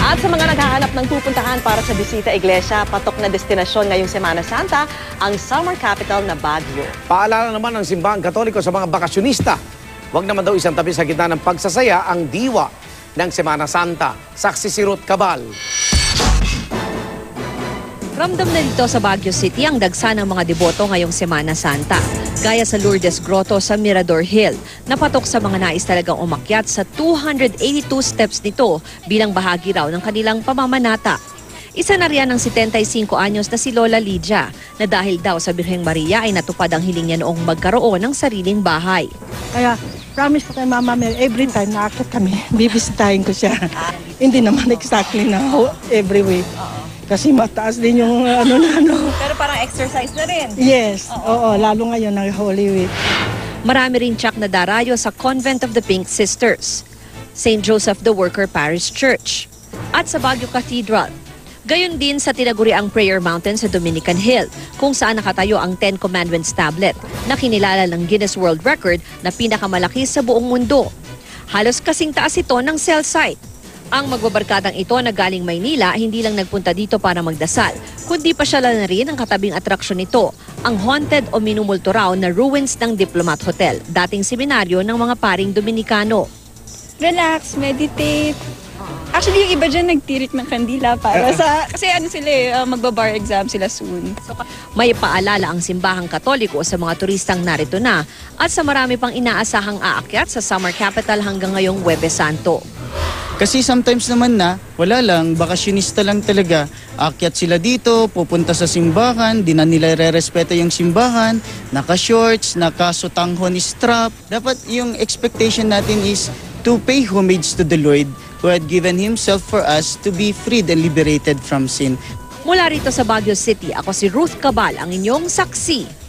At sa mga naghahanap ng pupuntahan para sa bisita iglesia, patok na destinasyon ngayong Semana Santa, ang summer capital na Baguio. Paalala naman ng simbahang Katoliko sa mga bakasyonista. Huwag naman daw isang tabi sa gitna ng pagsasaya ang diwa ng Semana Santa. Saksi si Ruth Cabal. Ramdam na dito sa Baguio City ang dagsa ng mga deboto ngayong Semana Santa. Gaya sa Lourdes Grotto sa Mirador Hill, napatok sa mga nais talagang umakyat sa 282 steps nito bilang bahagi raw ng kanilang pamamanata. Isa na riyan ang 75 anyos na si Lola Lydia na dahil daw sa Birheng Maria ay natupad ang hiling niya noong magkaroon ng sariling bahay. Kaya promise ko kay Mama Mel, every time naakit kami, bibisitahin ko siya. Hindi naman exactly na every week. Kasi mataas din yung ano. Pero parang exercise na rin. Yes, oo, lalo ngayon ng Holy Week. Marami rin tsak na darayo sa Convent of the Pink Sisters, St. Joseph the Worker Parish Church, at sa Baguio Cathedral. Gayon din sa tinaguriang Prayer Mountain sa Dominican Hill, kung saan nakatayo ang Ten Commandments tablet na kinilala ng Guinness World Record na pinakamalaki sa buong mundo. Halos kasing taas ito ng cell site. Ang magbabarkadang ito na galing Maynila hindi lang nagpunta dito para magdasal, kundi pasyalan na rin ang katabing atraksyon nito, ang haunted o minumulto raw na ruins ng Diplomat Hotel, dating seminaryo ng mga paring Dominikano. Relax, meditate. Actually, yung iba dyan nagtirik ng kandila para sa... Kasi ano sila magbabar exam sila soon. May paalala ang simbahang Katoliko sa mga turistang narito na at sa marami pang inaasahang aakyat sa summer capital hanggang ngayong Huwebes Santo. Kasi sometimes naman na, wala lang, bakasyonista lang talaga. Akyat sila dito, pupunta sa simbahan, di na nila re-respeto yung simbahan, naka-shorts, naka-sutanghon strap. Dapat yung expectation natin is to pay homage to the Lord who had given Himself for us to be freed and liberated from sin. Mula rito sa Baguio City, ako si Ruth Cabal, ang inyong saksi.